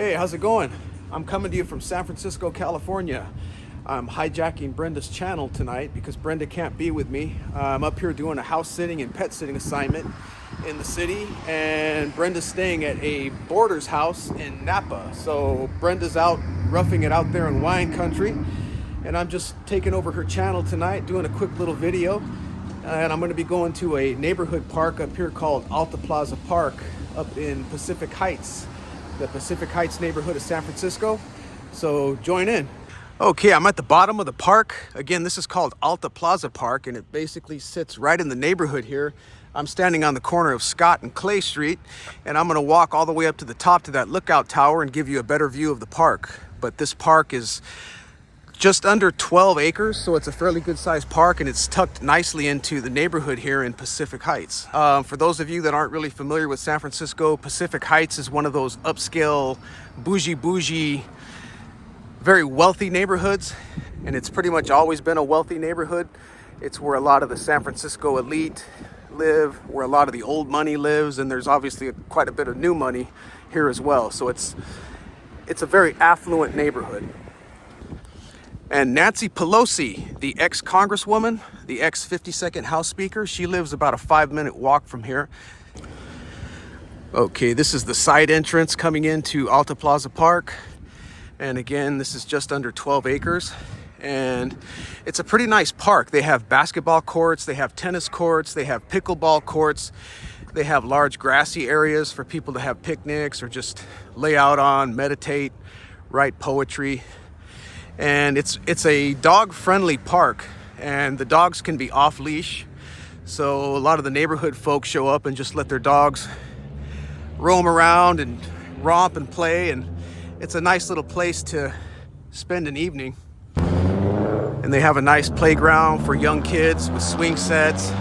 Hey, how's it going? I'm coming to you from San Francisco, California. I'm hijacking Brenda's channel tonight because Brenda can't be with me. I'm up here doing a house sitting and pet sitting assignment in the city, and Brenda's staying at a boarder's house in Napa. So Brenda's out roughing it out there in wine country, and I'm just taking over her channel tonight, doing a quick little video. And I'm going to be going to a neighborhood park up here called Alta Plaza Park up in Pacific Heights, the Pacific Heights neighborhood of San Francisco. So join in. Okay, I'm at the bottom of the park. Again, this is called Alta Plaza Park, and it basically sits right in the neighborhood here. I'm standing on the corner of Scott and Clay Street, and I'm gonna walk all the way up to the top to that lookout tower and give you a better view of the park. But this park is just under 12 acres, so it's a fairly good sized park, and it's tucked nicely into the neighborhood here in Pacific Heights. For those of you that aren't really familiar with San Francisco, Pacific Heights is one of those upscale, bougie, very wealthy neighborhoods, and it's pretty much always been a wealthy neighborhood. It's where a lot of the San Francisco elite live, where a lot of the old money lives, and there's obviously quite a bit of new money here as well. So it's a very affluent neighborhood. And Nancy Pelosi, the ex-congresswoman, the ex-52nd House Speaker, she lives about a 5-minute walk from here. Okay, this is the side entrance coming into Alta Plaza Park. And again, this is just under 12 acres. And it's a pretty nice park. They have basketball courts, they have tennis courts, they have pickleball courts. They have large grassy areas for people to have picnics or just lay out on, meditate, write poetry. And it's a dog-friendly park, and the dogs can be off-leash. So a lot of the neighborhood folks show up and just let their dogs roam around and romp and play, and it's a nice little place to spend an evening. And they have a nice playground for young kids with swing sets,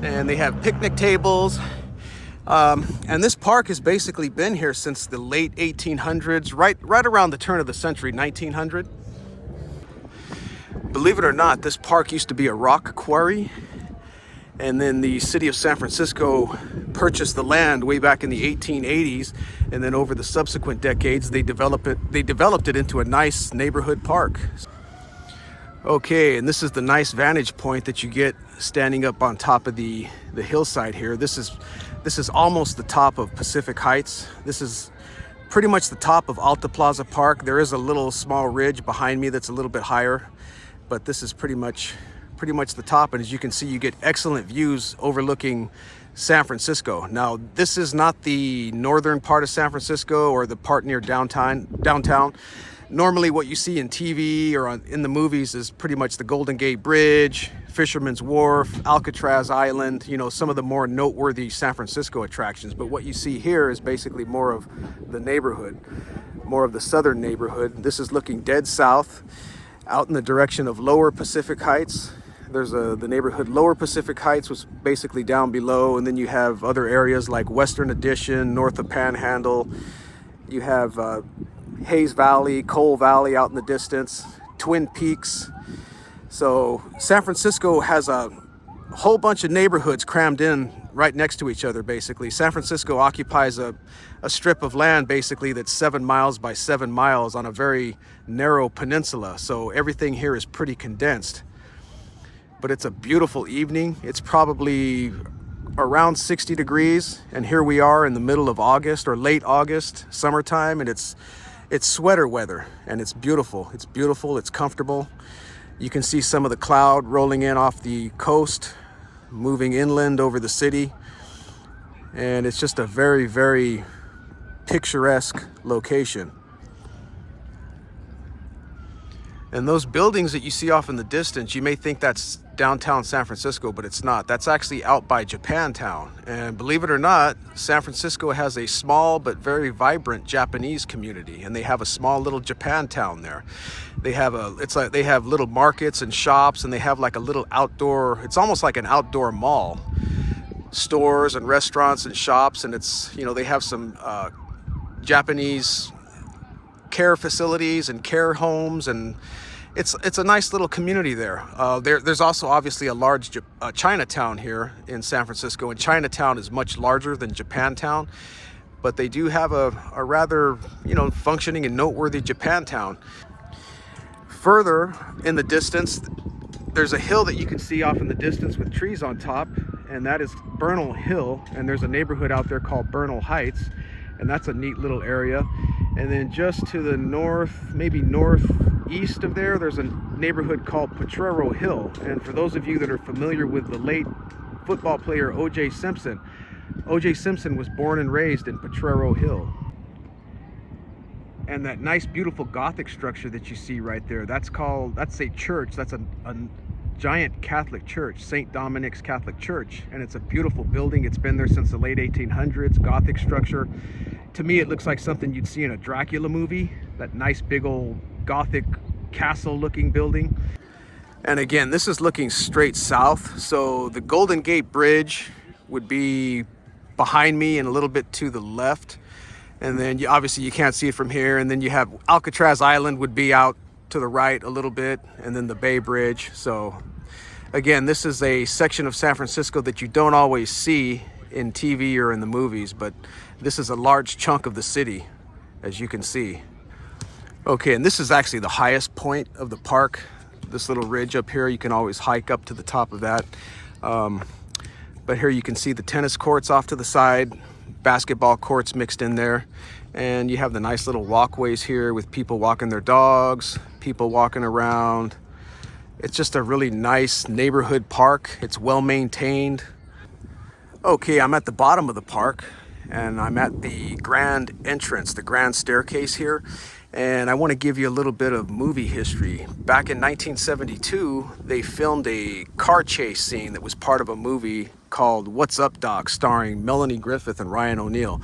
and they have picnic tables. And this park has basically been here since the late 1800s, right around the turn of the century, 1900. Believe it or not, this park used to be a rock quarry, and then the city of San Francisco purchased the land way back in the 1880s, and then over the subsequent decades they developed it into a nice neighborhood park. Okay, and this is the nice vantage point that you get standing up on top of the hillside here. This is almost the top of Pacific Heights. This is pretty much the top of Alta Plaza Park. There is a little small ridge behind me that's a little bit higher, but this is pretty much the top. And as you can see, you get excellent views overlooking San Francisco. Now, this is not the northern part of San Francisco or the part near downtown. Normally what you see in TV or in the movies is pretty much the Golden Gate Bridge, Fisherman's Wharf, Alcatraz Island, you know, some of the more noteworthy San Francisco attractions. But what you see here is basically more of the neighborhood, more of the southern neighborhood. This is looking dead south, out in the direction of Lower Pacific Heights. There's the neighborhood Lower Pacific Heights was basically down below, and then you have other areas like Western Addition, north of Panhandle. You have Hayes Valley, Cole Valley out in the distance, Twin Peaks. So San Francisco has a whole bunch of neighborhoods crammed in right next to each other, basically. San Francisco occupies a strip of land basically that's 7 miles by 7 miles on a very narrow peninsula. So everything here is pretty condensed. But it's a beautiful evening. It's probably around 60 degrees, and here we are in the middle of August or late August, summertime, and it's sweater weather, and it's beautiful. It's beautiful, it's comfortable. You can see some of the cloud rolling in off the coast, moving inland over the city, and it's just a very, very picturesque location. And those buildings that you see off in the distance, you may think that's downtown San Francisco, but it's not. That's actually out by Japantown. And believe it or not, San Francisco has a small but very vibrant Japanese community, and they have a small little Japantown there. They have they have little markets and shops, and they have like a little outdoor, it's almost like an outdoor mall. Stores and restaurants and shops, and it's, you know, they have some Japanese care facilities and care homes, and it's a nice little community there. There's also obviously a large Chinatown here in San Francisco, and Chinatown is much larger than Japantown. but they do have a rather, functioning and noteworthy Japantown. Further in the distance, there's a hill that you can see off in the distance with trees on top, and that is Bernal Hill, and there's a neighborhood out there called Bernal Heights, and that's a neat little area. And then just to the north, maybe northeast of there, there's a neighborhood called Potrero Hill. And for those of you that are familiar with the late football player O.J. Simpson, O.J. Simpson was born and raised in Potrero Hill. And that nice beautiful Gothic structure that you see right there, that's a church. That's a giant Catholic church, St. Dominic's Catholic Church, and it's a beautiful building. It's been there since the late 1800s. Gothic structure. To me, it looks like something you'd see in a Dracula movie, that nice big old Gothic castle looking building. And again, this is looking straight south, so the Golden Gate Bridge would be behind me and a little bit to the left, and then obviously you can't see it from here. And then you have Alcatraz Island would be out to the right a little bit, and then the Bay Bridge. So again, this is a section of San Francisco that you don't always see in TV or in the movies, but this is a large chunk of the city, as you can see. Okay, and this is actually the highest point of the park. This little ridge up here, you can always hike up to the top of that. But here you can see the tennis courts off to the side, basketball courts mixed in there. And you have the nice little walkways here with people walking their dogs, people walking around. It's just a really nice neighborhood park. It's well maintained. Okay, I'm at the bottom of the park, and I'm at the grand entrance, the grand staircase here. And I want to give you a little bit of movie history. Back in 1972, they filmed a car chase scene that was part of a movie called What's Up, Doc, starring Melanie Griffith and Ryan O'Neal.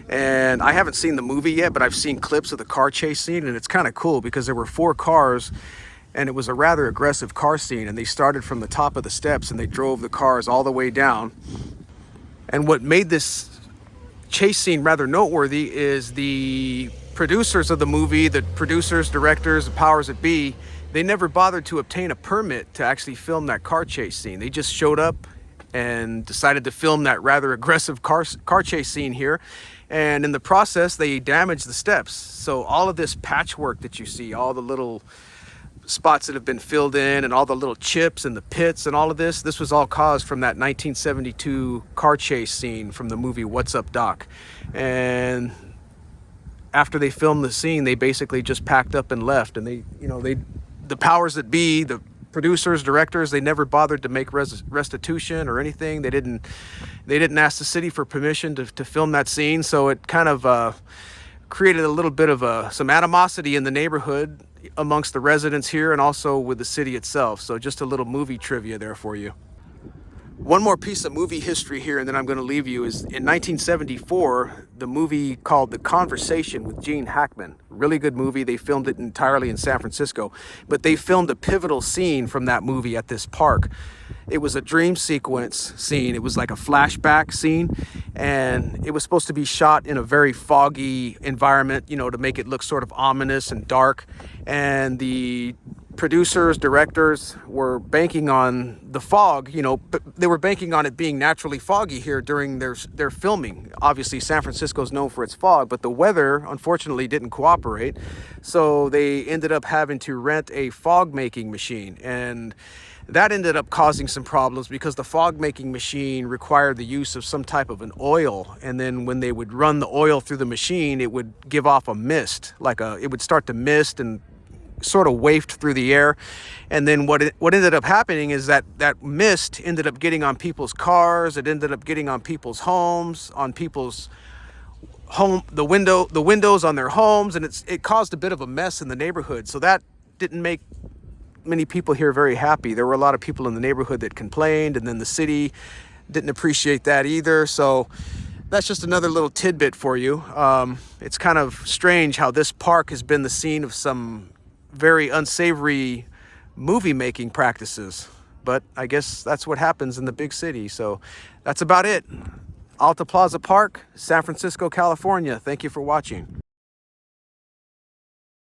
And I haven't seen the movie yet, but I've seen clips of the car chase scene, and it's kind of cool because there were 4 cars, and it was a rather aggressive car scene, and they started from the top of the steps and they drove the cars all the way down. And what made this chase scene rather noteworthy is the producers of the movie, the producers, directors, the powers that be, they never bothered to obtain a permit to actually film that car chase scene. They just showed up and decided to film that rather aggressive car chase scene here. And in the process, they damaged the steps. So all of this patchwork that you see, all the little spots that have been filled in and all the little chips and the pits and all of this was all caused from that 1972 car chase scene from the movie What's Up, Doc. And after they filmed the scene, they basically just packed up and left. And the powers that be, the producers, directors, they never bothered to make restitution or anything. They didn't ask the city for permission to film that scene. So it kind of created a little bit of some animosity in the neighborhood amongst the residents here and also with the city itself. So just a little movie trivia there for you. One more piece of movie history here, and then I'm going to leave you, is in 1974, the movie called The Conversation with Gene Hackman. Really good movie. They filmed it entirely in San Francisco, but they filmed a pivotal scene from that movie at this park. It was a dream sequence scene. It was like a flashback scene, and it was supposed to be shot in a very foggy environment, to make it look sort of ominous and dark. And the producers, directors were banking on the fog, but they were banking on it being naturally foggy here during their filming. Obviously, San Francisco is known for its fog, but the weather, unfortunately, didn't cooperate. So they ended up having to rent a fog making machine, and that ended up causing some problems because the fog making machine required the use of some type of an oil. And then when they would run the oil through the machine, it would give off a mist, it would start to mist and sort of wafted through the air. And then what ended up happening is that mist ended up getting on people's cars. It ended up getting on people's homes, on people's the windows on their homes, and it caused a bit of a mess in the neighborhood. So that didn't make many people here very happy. There were a lot of people in the neighborhood that complained, and then the city didn't appreciate that either. So that's just another little tidbit for you. It's kind of strange how this park has been the scene of some very unsavory movie making practices, but I guess that's what happens in the big city. So that's about it. Alta Plaza Park, San Francisco, California. Thank you for watching.